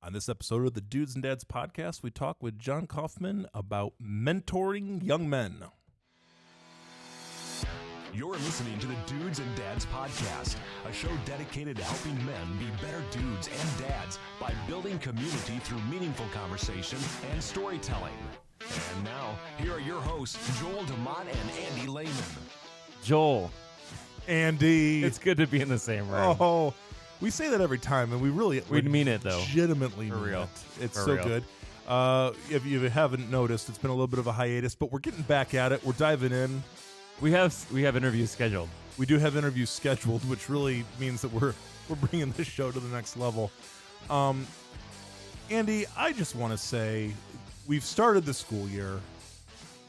On this episode of the Dudes and Dads podcast, we talk with John Kauffman about mentoring young men. You're listening to the Dudes and Dads podcast, a show dedicated to helping men be better dudes and dads by building community through meaningful conversation and storytelling. And now, here are your hosts, Joel DeMott and Andy Lehman. Joel, Andy. it's good to be in the same room. Oh, we say that every time, and we mean it, though. Legitimately For mean real. it. It's For so real. good. If you haven't noticed, it's been a little bit of a hiatus, but we're getting back at it. We're diving in. We have interviews scheduled. We do have interviews scheduled, which really means that we're bringing this show to the next level. Andy, I just want to say we've started the school year.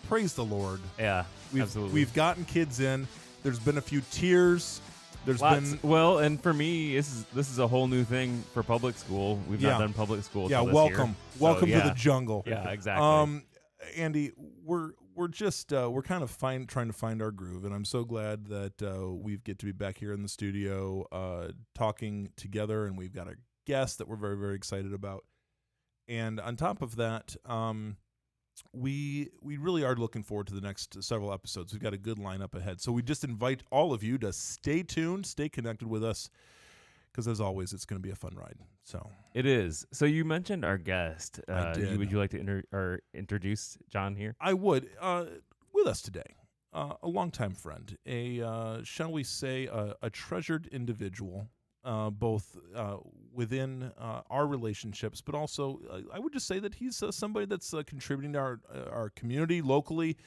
Praise the Lord. Yeah, absolutely. We've gotten kids in. There's been a few tears. There's been well, and for me, this is a whole new thing for public school. We've not done public school. Yeah, till this welcome, year. welcome So, yeah. to the jungle. Yeah, exactly. Andy, we're just we're kind of trying to find our groove, and I'm so glad that we get to be back here in the studio talking together, and we've got a guest that we're very, very excited about. And on top of that, we really are looking forward to the next several episodes. We've got a good lineup ahead, so we just invite all of you to stay tuned, stay connected with us, because as always, it's going to be a fun ride. So It is. So you mentioned our guest. I did. Would you like to introduce John here? I would. With us today, a longtime friend, shall we say, a treasured individual, both within our relationships, but also I would just say that he's somebody that's contributing to our community locally,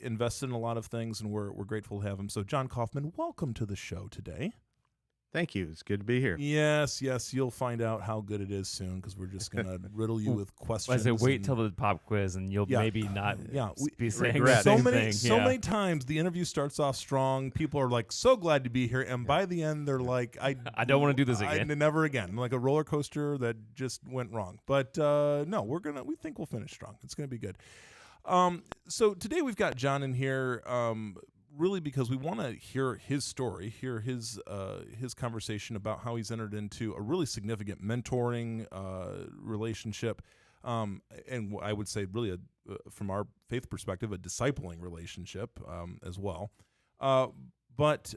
invested in a lot of things, and we're grateful to have him. So, John Kauffman, welcome to the show today. Thank you. It's good to be here. Yes, you'll find out how good it is soon, because we're just going to riddle you with questions. I say wait till the pop quiz, and you'll maybe not be saying the so same many thing. so many times the interview starts off strong. People are like so glad to be here, and by the end they're like, I don't want to do this again. Never again. Like a roller coaster that just went wrong. But no, we think we'll finish strong. It's gonna be good. So today we've got John in here. Really, because we want to hear his story, hear his conversation about how he's entered into a really significant mentoring relationship, and I would say really, from our faith perspective, a discipling relationship as well. But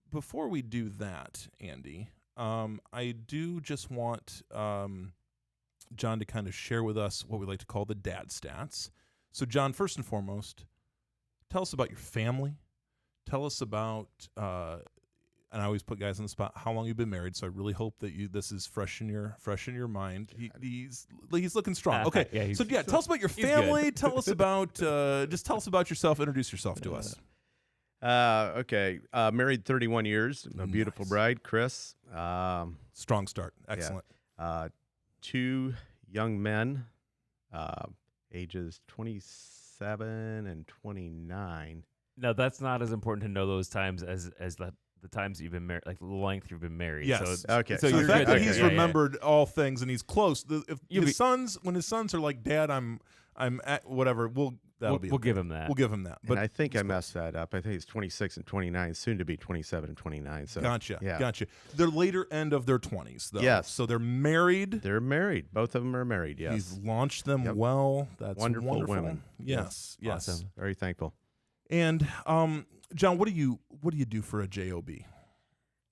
before we do that, Andy, I do just want John to kind of share with us what we like to call the dad stats. So, John, first and foremost, tell us about your family. Tell us about, and I always put guys on the spot, how long you've been married. So I really hope that this is fresh in your mind. He's looking strong. Okay, tell us about your family. Tell us about tell us about yourself. Introduce yourself to us. Okay. Married 31 years. A beautiful bride, Chris. Strong start. Excellent. Yeah. 2 young men, ages 27 and 29. No, that's not as important to know those times as the times you've been married, like the length you've been married. Yes. So, Okay. So you're the fact good. that he's remembered all things and he's close. When his sons are like, Dad, I'm at whatever. We'll give him that. We'll give him that. But I think I messed that up. I think it's 26 and 29, soon to be 27 and 29. So Gotcha. Yeah. Gotcha. They're later end of their 20s, though. Yes. So they're married. They're married. Both of them are married. Yes. He's launched them Yep. well. That's Wonderful women. Yes. Yes. Awesome. Very thankful. And John, what do you do for a job?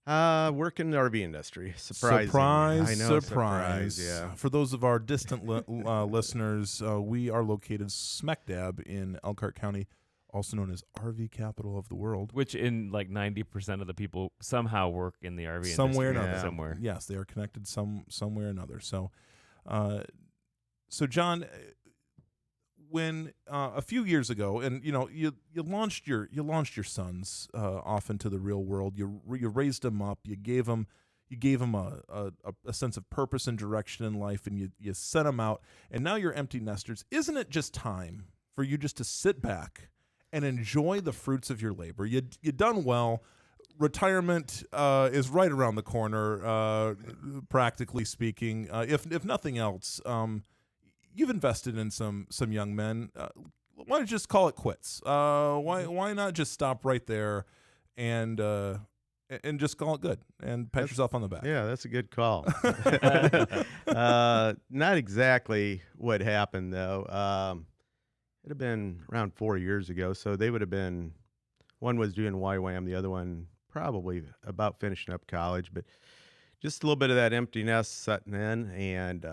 Work in the RV industry. Surprising. I know. Surprise. Yeah. For those of our distant listeners, we are located smack dab in Elkhart County, also known as RV capital of the world. Which in like 90% of the people somehow work in the RV Somewhere or industry. another. Somewhere. Yes, they are connected somewhere or another. So, John, when a few years ago, and you launched your sons off into the real world. You raised them up. You gave them a sense of purpose and direction in life, and you sent them out. And now you're empty nesters. Isn't it just time for you just to sit back and enjoy the fruits of your labor? You done well. Retirement is right around the corner, practically speaking. If nothing else, you've invested in some young men. Why don't you just call it quits? Why not just stop right there and and just call it good and pat yourself on the back. Yeah, that's a good call. Not exactly what happened, though. It'd have been around 4 years ago, so they would have been, one was doing YWAM, the other one probably about finishing up college, but just a little bit of that empty nest setting in, and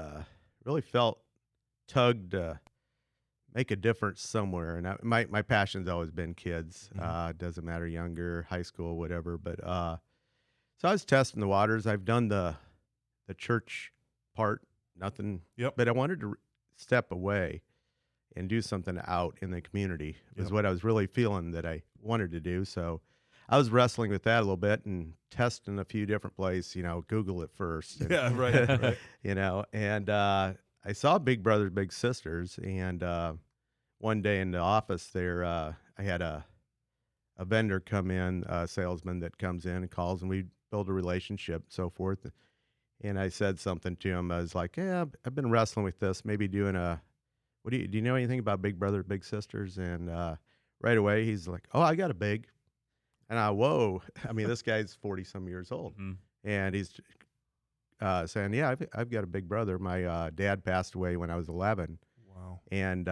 really felt tugged to make a difference somewhere. And my passion's always been kids. Doesn't matter, younger, high school, whatever. But so I was testing the waters. I've done the church part, nothing. Yep. But I wanted to step away and do something out in the community. Is what I was really feeling that I wanted to do. So I was wrestling with that a little bit and testing a few different places, Google it first. And, Yeah, right. and I saw Big Brothers Big Sisters, and one day in the office there, I had a vendor come in, a salesman that comes in and calls, and we build a relationship, so forth. And I said something to him. I was like, "Yeah, I've been wrestling with this. Maybe doing do you know anything about Big Brothers Big Sisters?" And right away he's like, "Oh, I got a big." And whoa! I mean, this guy's 40-some years old, and he's saying, "Yeah, I've got a big brother. My dad passed away when I was 11. Wow. And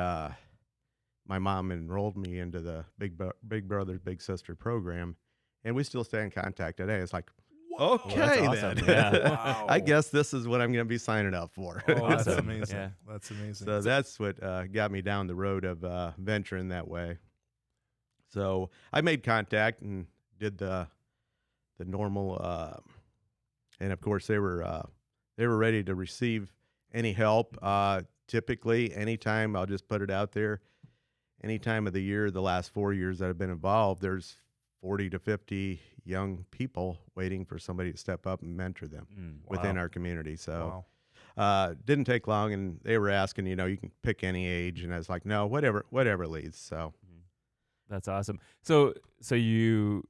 my mom enrolled me into the Big Brothers Big Sister program, and we still stay in contact today." It's like, okay, that's then. awesome. Yeah. Wow. I guess this is what I'm going to be signing up for. Oh, that's Awesome. amazing. Yeah. That's amazing. So that's what got me down the road of venturing that way. So I made contact and did the normal, and of course they were ready to receive any help. Typically, anytime, I'll just put it out there, any time of the year, the last 4 years that I've been involved, there's 40 to 50 young people waiting for somebody to step up and mentor them within our community. So didn't take long, and they were asking, you can pick any age, and I was like, no, whatever leads. So That's awesome. So you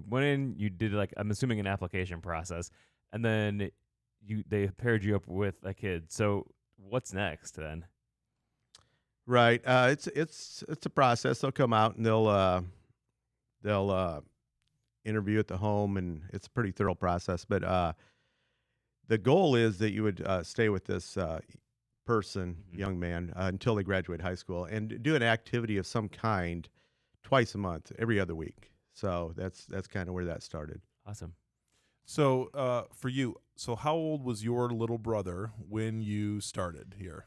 went in, you did I'm assuming an application process, and then they paired you up with a kid. So what's next then? right, it's a process. They'll come out and they'll interview at the home, and it's a pretty thorough process. But the goal is that you would stay with this person, young man, until they graduate high school, and do an activity of some kind twice a month, every other week. So that's kind of where that started. Awesome. So for you, how old was your little brother when you started here?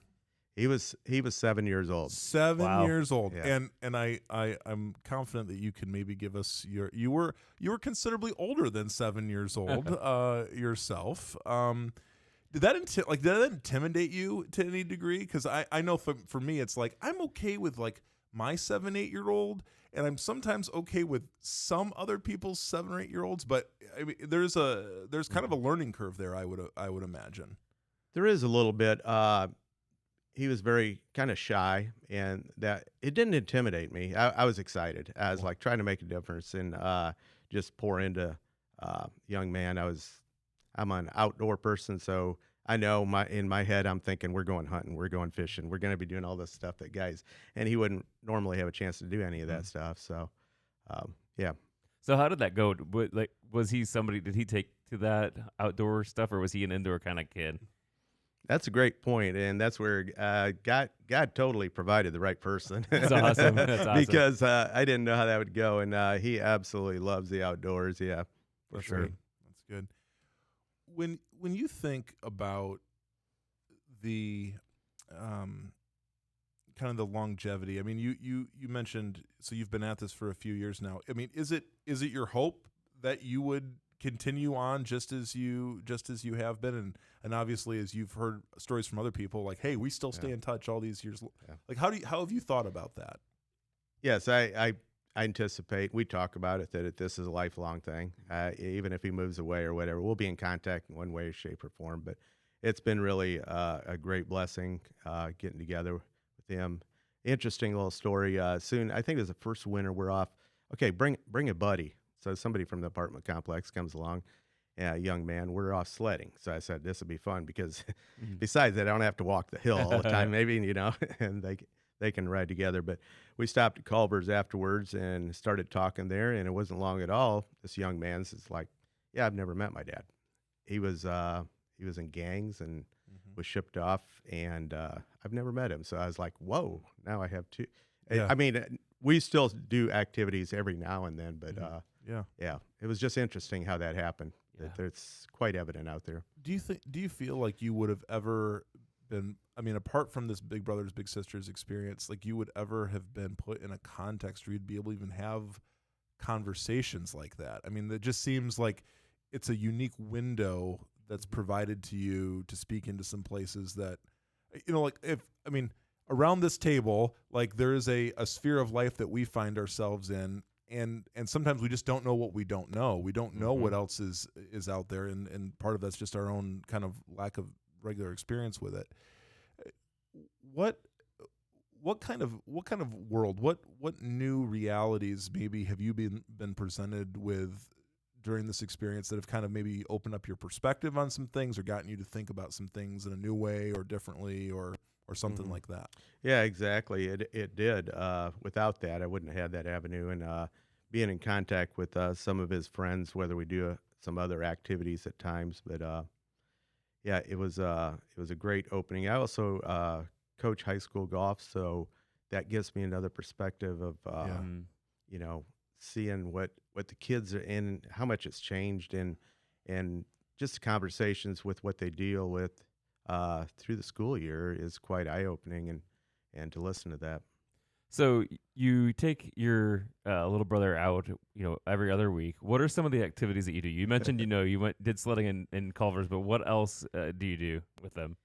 He was 7 years old. 7 Wow. years old. Yeah. And I'm confident that you can maybe give us you were considerably older than 7 years old yourself. Did that intimidate you to any degree? Because I know for me it's like I'm okay with my 7, 8 year old, and I'm sometimes okay with some other people's 7 or 8 year olds, but I mean there's kind of a learning curve there, I would imagine. There is a little bit. He was very kind of shy, and that it didn't intimidate me. I was excited. I was trying to make a difference and just pour into young man. I'm an outdoor person, so I know in my head I'm thinking we're going hunting, we're going fishing, we're going to be doing all this stuff that guys, and he wouldn't normally have a chance to do any of that stuff. So, yeah. So how did that go? Was he somebody? Did he take to that outdoor stuff, or was he an indoor kind of kid? That's a great point, and that's where God totally provided the right person. That's awesome. That's awesome. Because I didn't know how that would go, and he absolutely loves the outdoors. Yeah, for That's sure. good. That's good. When you think about the kind of the longevity, I mean, you mentioned, so you've been at this for a few years now. I mean, is it your hope that you would continue on just as you have been, and obviously as you've heard stories from other people, like, hey, we still stay in touch all these years. Yeah. Like, how have you thought about that? Yes, I anticipate, we talk about it, that this is a lifelong thing. Even if he moves away or whatever, we'll be in contact in one way, shape, or form. But it's been really a great blessing getting together with him. Interesting little story. Soon, I think it was the first winter we're off. Okay, bring a buddy. So somebody from the apartment complex comes along, a young man. We're off sledding. So I said, this will be fun because besides that, I don't have to walk the hill all the time, maybe, and they they can ride together. But we stopped at Culver's afterwards and started talking there, and it wasn't long at all. This young man's is like, yeah, I've never met my dad. He was in gangs and was shipped off, and I've never met him. So I was like, whoa, now I have two. Yeah. I mean, we still do activities every now and then, but yeah. it was just interesting how that happened. It's quite evident out there. Do you feel like you would have ever been, I mean, apart from this Big Brothers Big Sisters experience, like you would ever have been put in a context where you'd be able to even have conversations like that? I mean, it just seems like it's a unique window that's provided to you to speak into some places that, like around this table, like there is a sphere of life that we find ourselves in, and sometimes we just don't know what we don't know. We don't know what else is out there, and part of that's just our own kind of lack of regular experience with it. What kind of world, what new realities maybe have you been presented with during this experience that have kind of maybe opened up your perspective on some things, or gotten you to think about some things in a new way or differently, or something like that? Yeah, exactly. It did. Without that, I wouldn't have had that avenue. And being in contact with some of his friends, whether we do some other activities at times, but yeah, it was a great opening. I also coach high school golf, so that gives me another perspective of seeing what the kids are in, how much it's changed, and just conversations with what they deal with through the school year is quite eye-opening, and to listen to that. So you take your little brother out, every other week. What are some of the activities that you do? You mentioned, you did sledding in Culver's, but what else do you do with them?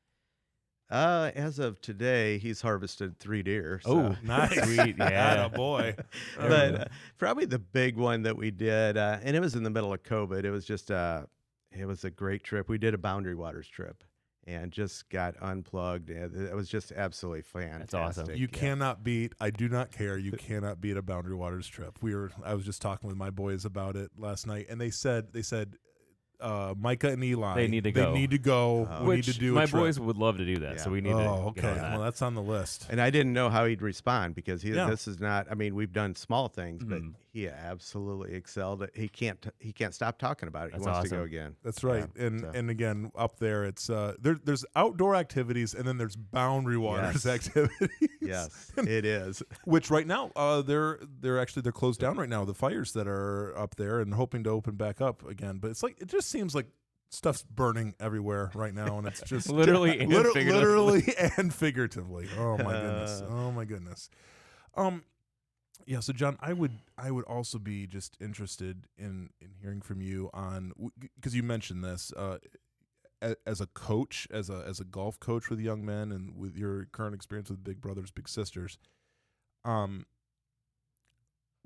As of today, he's harvested 3 deer. So. Oh, Nice. Sweet, yeah. Boy. But probably the big one that we did, and it was in the middle of COVID. It was just it was a great trip. We did a Boundary Waters trip and just got unplugged. It was just absolutely fantastic. That's awesome. You cannot beat, I do not care, you cannot beat a Boundary Waters trip. I was just talking with my boys about it last night, and they said Micah and Eli, They need to go. we need to do my a trip. boys would love to do that, so we need to okay. get on that. Well, that's on the list. And I didn't know how he'd respond because Yeah. this is not. I mean, we've done small things, but he absolutely excelled. He can't stop talking about it. That's he wants to awesome. go again. That's right. Yeah, And again, up there, it's there's outdoor activities, and then there's Boundary Waters activities. Yes, it is. Which right now, they're closed down right now. The fires that are up there, and hoping to open back up again. But it just seems like stuff's burning everywhere right now, and it's just Literally and figuratively. literally and figuratively. Oh my goodness. Oh my goodness. Yeah. So John, I would also be just interested in hearing from you on, because you mentioned this as a coach, as a golf coach with young men, and with your current experience with Big Brothers Big Sisters.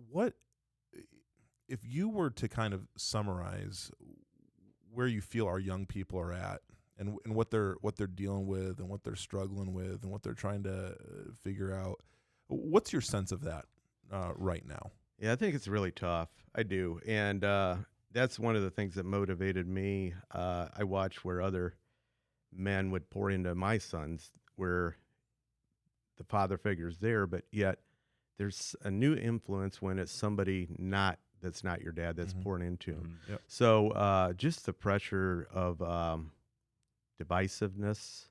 What if you were to kind of summarize where you feel our young people are at, and what they're dealing with, and what they're struggling with, and what they're trying to figure out? What's your sense of that right now? Yeah, I think it's really tough. I do, and that's one of the things that motivated me. I watched where other men would pour into my sons, where the father figure's there, but yet there's a new influence when it's somebody that's not your dad that's pouring into him. Yep. So just the pressure of divisiveness,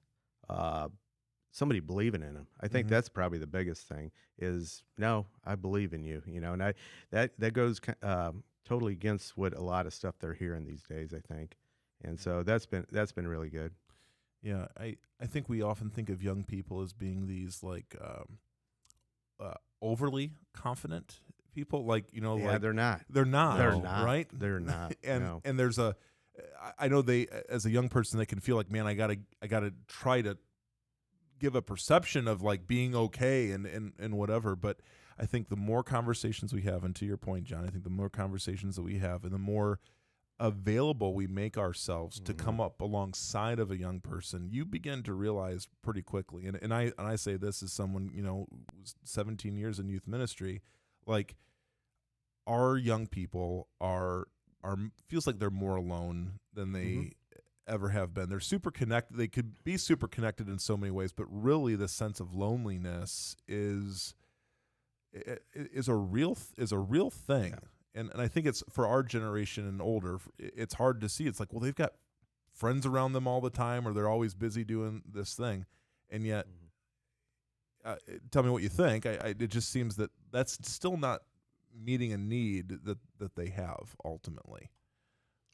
somebody believing in him. I think that's probably the biggest thing is, no, I believe in you, and that goes totally against what a lot of stuff they're hearing these days, I think. And so that's been really good. Yeah, I think we often think of young people as being these like overly confident people, like they're not. They're not. They're not. Right? They're not. And no. and there's I know they, as a young person, they can feel like, man, I gotta try to give a perception of like being okay and whatever. But I think the more conversations we have, and to your point, John, I think the more conversations that we have, and the more available we make ourselves to come up alongside of a young person, you begin to realize pretty quickly. And I say this as someone, was 17 years in youth ministry, like our young people are feels like they're more alone than they ever have been. They're super connected. They could be super connected in so many ways, but really the sense of loneliness is a real thing. Yeah. And I think it's for our generation and older, it's hard to see. It's like, well, they've got friends around them all the time, or they're always busy doing this thing. And yet, tell me what you think. It just seems that that's still not meeting a need that they have ultimately.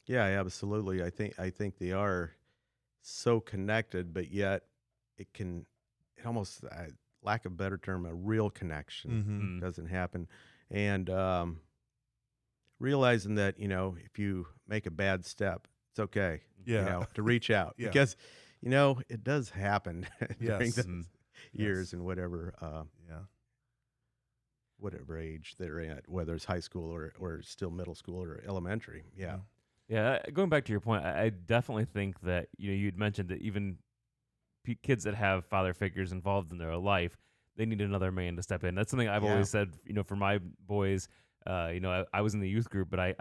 Yeah, absolutely. I think they are so connected, but yet it almost, lack of a better term, a real connection doesn't happen. And realizing that, if you make a bad step, it's okay, to reach out because, it does happen during the years and whatever age they're at, whether it's high school or still middle school or elementary. Yeah. Yeah, going back to your point, I definitely think that you'd mentioned that even kids that have father figures involved in their life, they need another man to step in. That's something I've always said. For my boys, I was in the youth group, but I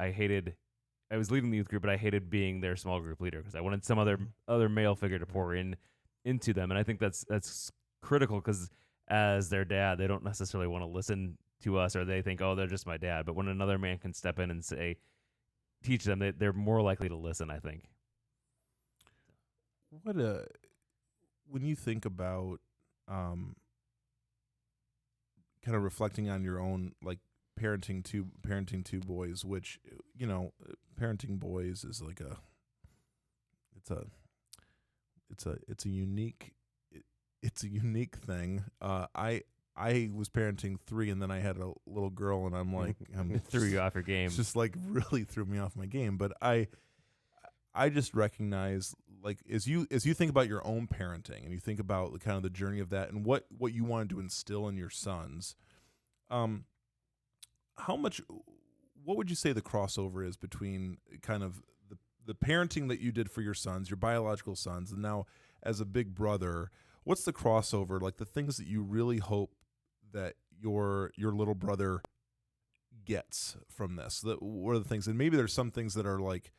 was leading the youth group, but I hated being their small group leader because I wanted some other male figure to pour into them, and I think that's critical because as their dad, they don't necessarily want to listen to us, or they think, oh, they're just my dad. But when another man can step in and teach them, they're more likely to listen, I think. When you think about kind of reflecting on your own, like parenting two boys, which parenting boys is like it's a unique thing. I was parenting 3, and then I had a little girl, and I'm like, It threw you off your game. It's just like really threw me off my game. But I just recognize, like, as you think about your own parenting and you think about kind of the journey of that and what you wanted to instill in your sons, what would you say the crossover is between kind of the parenting that you did for your sons, your biological sons, and now as a big brother? What's the crossover, like the things that you really hope that your little brother gets from this? What are the things? And maybe there's some things that are like,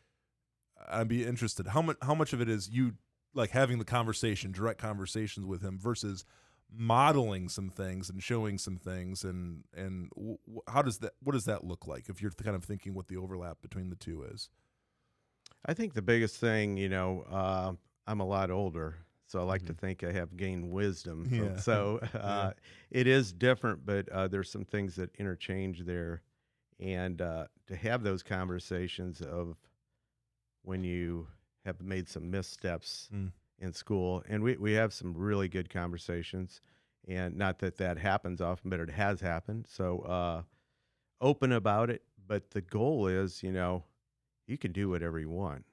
I'd be interested. How much of it is you like having the direct conversations with him versus modeling some things and showing some things, and what does that look like if you're kind of thinking what the overlap between the two is? I think the biggest thing, I'm a lot older, so I like to think I have gained wisdom. Yeah. So it is different, but there's some things that interchange there. And to have those conversations of when you have made some missteps in school, and we have some really good conversations, and not that happens often, but it has happened. So open about it, but the goal is, you can do whatever you want.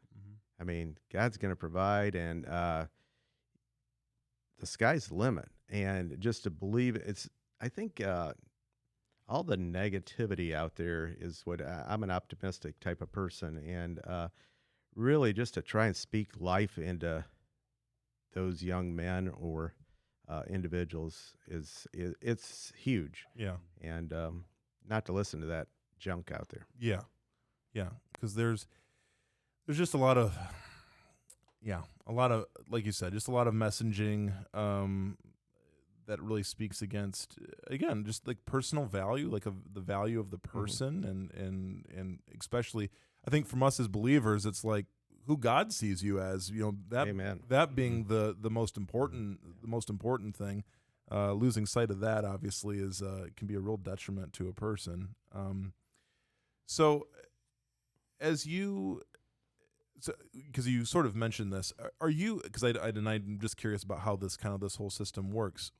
I mean, God's going to provide, and the sky's the limit. And just to believe it, I think all the negativity out there is what I'm an optimistic type of person, and really just to try and speak life into those young men or individuals it's huge. Yeah. And not to listen to that junk out there. Yeah. Because there's just a lot of, like you said, just a lot of messaging that really speaks against, again, just like personal value, like of the value of the person, and especially, I think from us as believers, it's like who God sees you as, that Amen. That being the most important thing. Losing sight of that obviously is can be a real detriment to a person. So because you sort of mentioned this, are you, because I'm just curious about how this whole system works.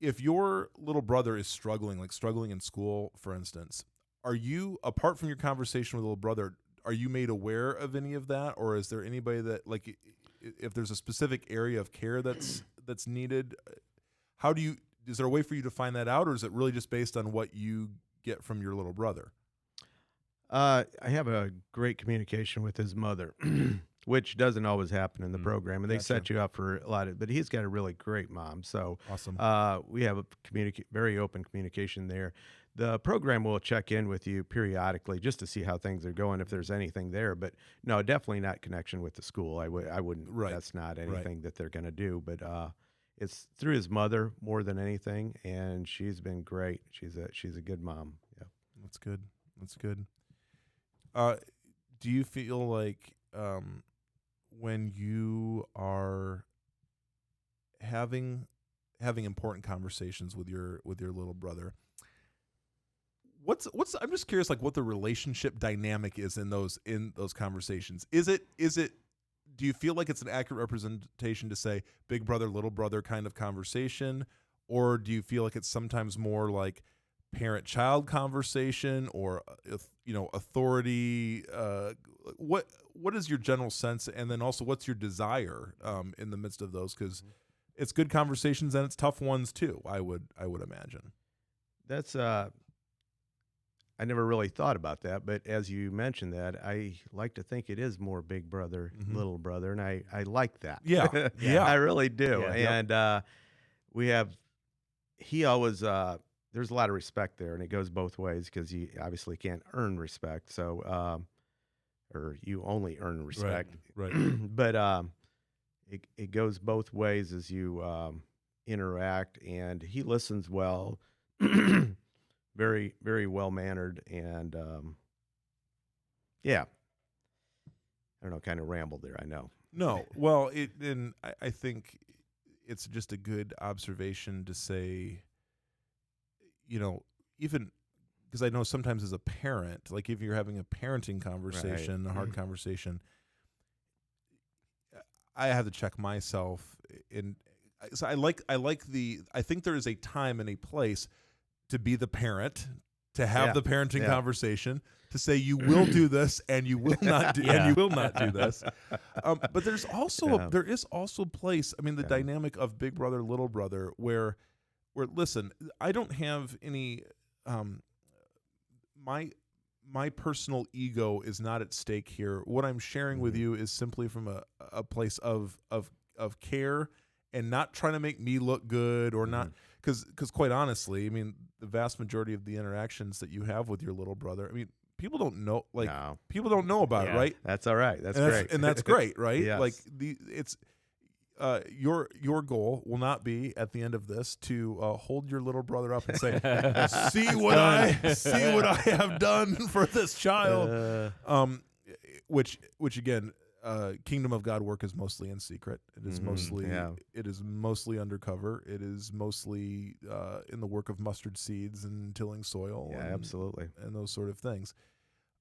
If your little brother is struggling in school, for instance, are you, apart from your conversation with little brother, are you made aware of any of that? Or is there anybody that, like, if there's a specific area of care that's needed, is there a way for you to find that out? Or is it really just based on what you get from your little brother? I have a great communication with his mother, which doesn't always happen in the program, and they set you up for a lot of. But he's got a really great mom, so Awesome. We have a very open communication there. The program will check in with you periodically just to see how things are going, if there's anything there. But no, definitely not connection with the school. I wouldn't. Right. That's not anything that they're going to do. But it's through his mother more than anything, and she's been great. She's a good mom. Yeah. That's good. That's good. Do you feel like when you are having important conversations with your little brother, what's I'm just curious, like, what the relationship dynamic is in those conversations. Is it do you feel like it's an accurate representation to say big brother, little brother kind of conversation, or do you feel like it's sometimes more like parent-child conversation, or authority? What is your general sense, and then also what's your desire in the midst of those? Because it's good conversations and it's tough ones too. I would imagine. That's I never really thought about that, but as you mentioned that, I like to think it is more big brother, little brother, and I like that. Yeah, yeah, I really do. Yeah. And he always there's a lot of respect there, and it goes both ways because you obviously can't earn respect, so or you only earn respect, right. but it goes both ways as you interact, and he listens well. Very, very well mannered, and yeah, I don't know, kind of rambled there. I know. No, well, I think it's just a good observation to say, even because I know sometimes as a parent, like if you're having a parenting conversation, a hard conversation, I have to check myself, and so I think there is a time and a place to be the parent, to have the parenting conversation, to say you will do this and you will not do and you will not do this. But there is also place. I mean, the dynamic of big brother, little brother, where listen, I don't have any. My personal ego is not at stake here. What I'm sharing with you is simply from a place of care, and not trying to make me look good, or not. Because quite honestly, I mean, the vast majority of the interactions that you have with your little brother, I mean, people don't know, people don't know about it, right? That's all right. That's and great. And that's great, right? Yes. Like it's your goal will not be at the end of this to hold your little brother up and say, see what I have done for this child. Which again, kingdom of God work is mostly in secret. It is mostly undercover. It is mostly in the work of mustard seeds and tilling soil. Yeah, absolutely. And those sort of things.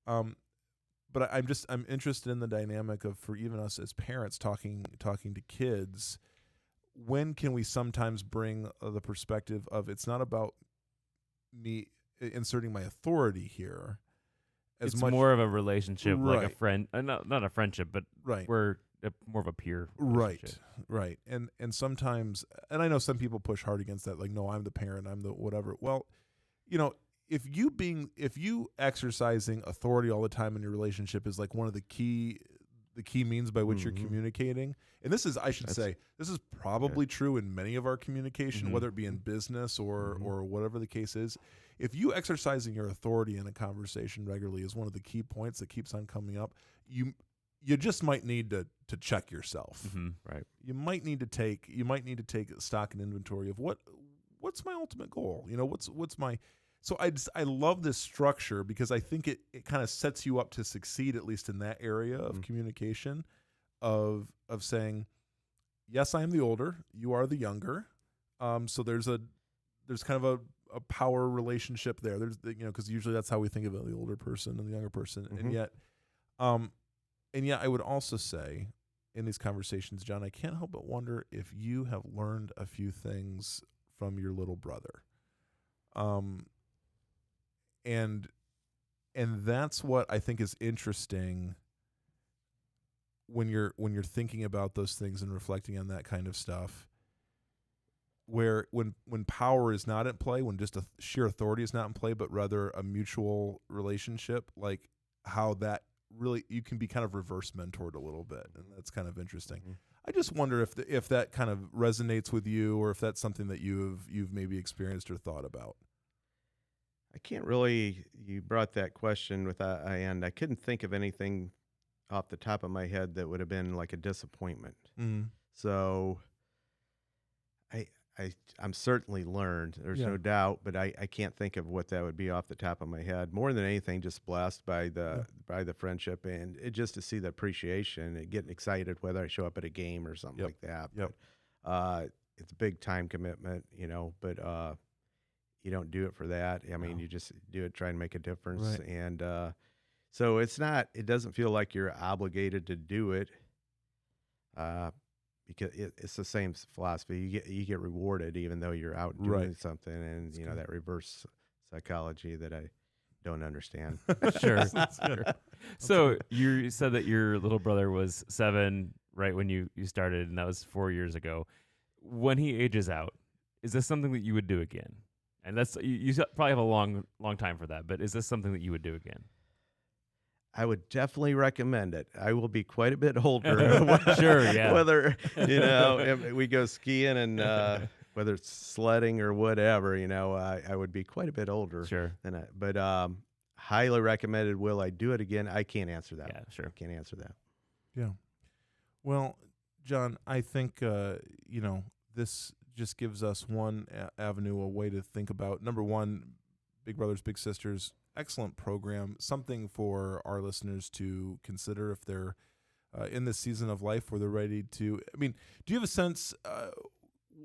But I'm interested in the dynamic of, for even us as parents talking to kids, when can we sometimes bring the perspective of, it's not about me inserting my authority here. It's more of a relationship, like a friend, not a friendship, but right. We're more of a peer relationship. Right. And sometimes, and I know some people push hard against that, like, no, I'm the parent, I'm the whatever. Well, if you exercising authority all the time in your relationship is like one of the key means by which you're communicating, and this is, I should say, this is probably true in many of our communication, whether it be in business or whatever the case is. If you exercising your authority in a conversation regularly is one of the key points that keeps on coming up, you just might need to check yourself. Right. You might need to take stock and inventory of what's my ultimate goal. What's my. So I love this structure because I think it kind of sets you up to succeed, at least in that area of communication, of saying, yes, I am the older, you are the younger. So there's kind of a power relationship there. There's because usually that's how we think of it, the older person and the younger person. And yet I would also say in these conversations, John, I can't help but wonder if you have learned a few things from your little brother. And that's what I think is interesting when you're thinking about those things and reflecting on that kind of stuff, where when power is not at play, when just a sheer authority is not in play, but rather a mutual relationship, like how that really, you can be kind of reverse mentored a little bit, and that's kind of interesting. I just wonder if that kind of resonates with you, or if that's something that you've maybe experienced or thought about. I can't really. You brought that question with and I couldn't think of anything off the top of my head that would have been like a disappointment. Mm. So I I'm certainly learned. There's Yeah. no doubt, but I can't think of what that would be off the top of my head. More than anything, just blessed by the friendship and just to see the appreciation and getting excited whether I show up at a game or something Yep. like that. Yep. But, it's a big time commitment, but you don't do it for that. I mean, No. you just do it, try and make a difference. Right. And so it doesn't feel like you're obligated to do it. Because it's the same philosophy. You get rewarded even though you're out doing Right. something, and That's you know good. that reverse psychology that I don't understand. Sure. That's good. So you said that your little brother was 7 right when you started, and that was 4 years ago. When he ages out, is this something that you would do again? And that's you probably have a long time for that, but is this something that you would do again? I would definitely recommend it. I will be quite a bit older. Sure, yeah. Whether if we go skiing and whether it's sledding or whatever, I would be quite a bit older Sure. than that. But highly recommended. Will I do it again? I can't answer that. Yeah, sure. I can't answer that. Yeah. Well, John, I think this just gives us one avenue, a way to think about. Number one, Big Brothers Big Sisters, excellent program, something for our listeners to consider if they're in this season of life where they're ready to. I mean, do you have a sense?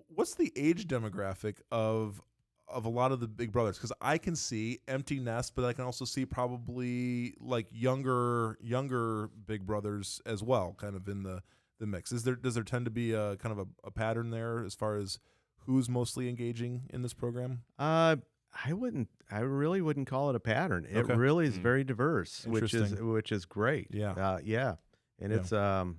What's the age demographic of a lot of the Big Brothers? Because I can see empty nest, but I can also see probably like younger Big Brothers as well, kind of in the mix. Does there tend to be a kind of a pattern there as far as who's mostly engaging in this program? I really wouldn't call it a pattern. It Okay. really is very diverse, which Interesting. is great. Yeah. Yeah. And Yeah. it's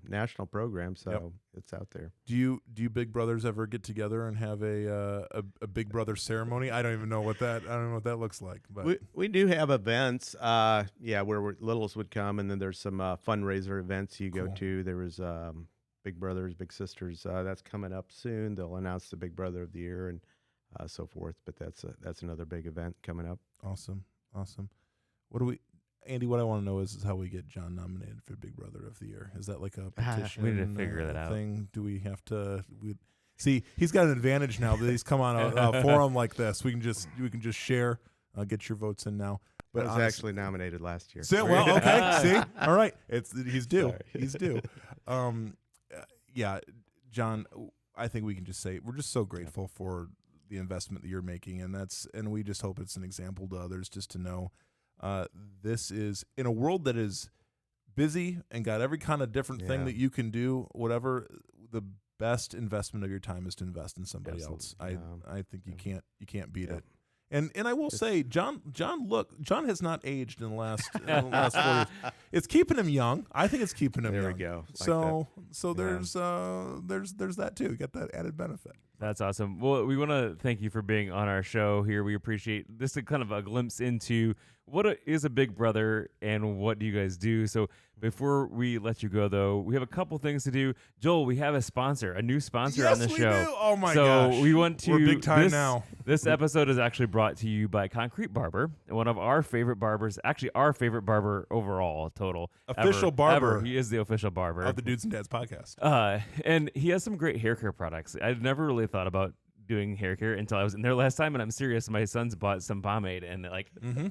national program, so it's out there. Do you Big Brothers ever get together and have a Big Brother ceremony? I don't know what that looks like. But We do have events, where littles would come, and then there's some fundraiser events you go Cool. to. There was Big Brothers, Big Sisters. That's coming up soon. They'll announce the Big Brother of the Year and so forth. But that's another big event coming up. Awesome. Andy, what I want to know is how we get John nominated for Big Brother of the Year. Is that like a petition? We need to figure that out. Thing? Do we have to? See, he's got an advantage now that he's come on a forum like this. We can just share, get your votes in now. But But I was actually nominated last year. well, okay. See, all right. He's due. Sorry. He's due. John. I think we can just say we're just so grateful for the investment that you're making, and we just hope it's an example to others just to know this is in a world that is busy and got every kind of different thing Yeah. that you can do. Whatever, the best investment of your time is to invest in somebody Absolutely. else. Yeah. I think you can't beat Yeah. it. And I will say, John has not aged in the last 4 years. It's keeping him young. I think it's keeping him There young. we go. Like So Yeah. there's that too. You got that added benefit. That's awesome. Well, we want to thank you for being on our show here. We appreciate this is kind of a glimpse into what is a Big Brother and what do you guys do. So before we let you go, though, we have a couple things to do. Joel, we have a new sponsor on the Yes, we show. do. Oh my so gosh. we want to. We're big time this, now. This episode is actually brought to you by Concrete Barber, one of our favorite barbers. Actually, our favorite barber overall, total. Official ever, barber. ever. He is the official barber Of the Dudes and Dads podcast. and he has some great hair care products. I'd never really thought about doing hair care until I was in there last time, and I'm serious. My son's bought some pomade, and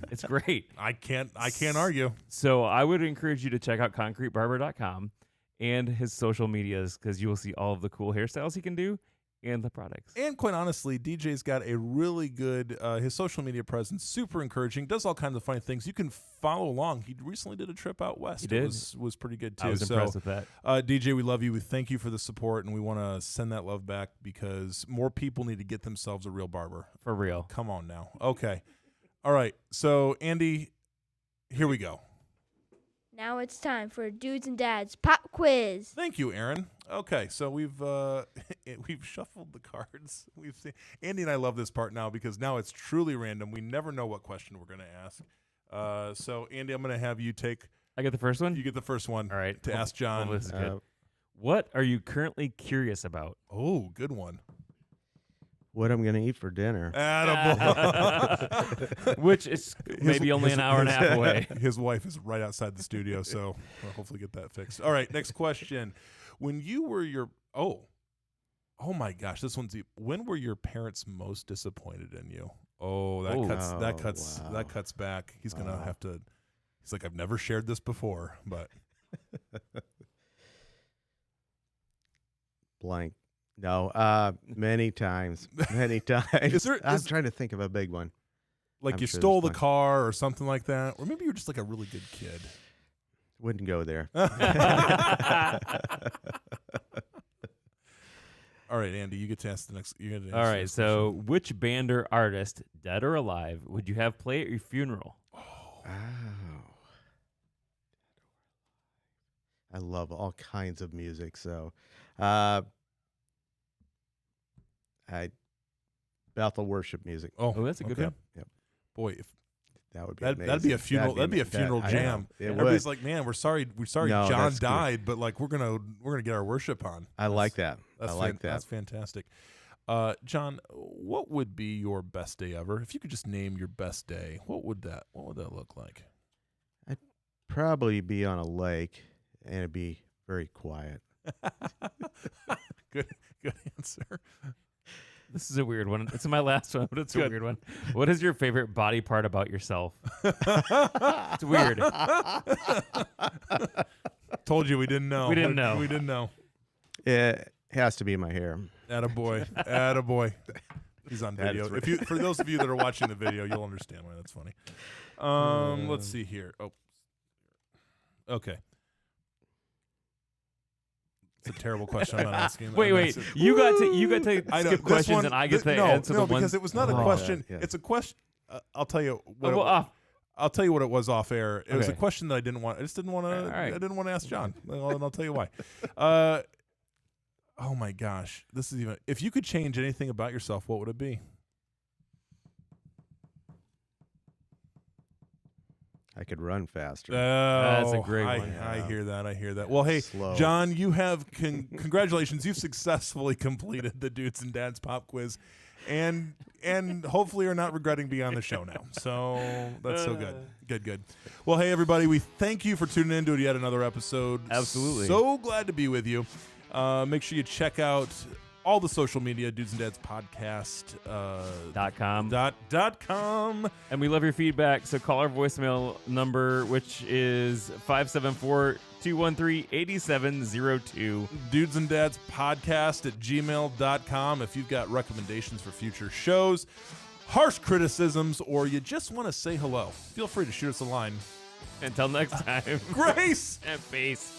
it's great. I can't argue. So I would encourage you to check out concretebarber.com and his social medias because you will see all of the cool hairstyles he can do and the products. And quite honestly, DJ's got a really good, his social media presence, super encouraging, does all kinds of funny things. You can follow along. He recently did a trip out west. He did. It was pretty good too. I was impressed with that. DJ, we love you. We thank you for the support, and we want to send that love back because more people need to get themselves a real barber. For real. Come on now. Okay. All right. So, Andy, here we go. Now it's time for Dudes and Dads Pop Quiz. Thank you, Aaron. Okay, so we've shuffled the cards. We've seen Andy and I love this part now because now it's truly random. We never know what question we're going to ask. So Andy, I'm going to have you take. I get the first one? You get the first one. All right. To ask John. Well, this is good. What are you currently curious about? Oh, good one. what I'm gonna eat for dinner. Attaboy. Which is maybe only an hour and a half away. His wife is right outside the studio, so we'll hopefully get that fixed. All right, next question. When you were oh my gosh, this one's deep. When were your parents most disappointed in you? Oh, that cuts back. He's gonna have to. He's like, I've never shared this before, but Blank. No, many times. Many times. I'm trying to think of a big one. like I'm you sure stole there's the car or something like that, or maybe you're just like a really good kid. Wouldn't go there. All right, Andy, you get to ask the next. You get to All answer right, this so question. which band or artist, dead or alive, would you have play at your funeral? Oh. I love all kinds of music, so Bethel worship music. Oh, that's a good one. Yep. Boy, if That would be that'd be a amazing. funeral. That'd be a funeral I know. jam. It Everybody's would. like, man, we're sorry No, John that's cool. died, but like we're gonna get our worship on. I like that. That's I like that. That's fantastic. John, what would be your best day ever? If you could just name your best day, what would that look like? Probably be on a lake and it'd be very quiet. Good answer. This is a weird one. It's my last one, but it's a Good. weird one. What is your favorite body part about yourself? It's weird. Told you we didn't know. We didn't know. We didn't know. It has to be my hair. Attaboy. Attaboy. He's on That video. is right. If you, for those of you that are watching the video, you'll understand why that's funny. Let's see here. Oh, okay. It's a terrible question. I'm not asking. Wait. You got to I know, skip this questions, one- and I get to no, answer no, the ones. because it was not a Oh. question. Yeah. It's a question. I'll tell you what. I'll tell you what it was off air. It was a Okay. question that I didn't want. I just didn't want to. All right. I didn't want to ask John. Well, and I'll tell you why. Oh my gosh, this is even. If you could change anything about yourself, what would it be? I could run faster. That's a great one. I hear that. I hear that. Well, hey, Slow. John, you have congratulations. You've successfully completed the Dudes and Dads Pop Quiz, and hopefully are not regretting being on the show now. So that's so good. Good. Well, hey everybody, we thank you for tuning in to yet another episode. Absolutely. So glad to be with you. Make sure you check out all the social media, Dudes and Dads Podcast. .com. .com. And we love your feedback, so call our voicemail number, which is 574-213-8702. Dudes and Dads Podcast at gmail.com. If you've got recommendations for future shows, harsh criticisms, or you just want to say hello, feel free to shoot us a line. Until next time. Grace! And peace.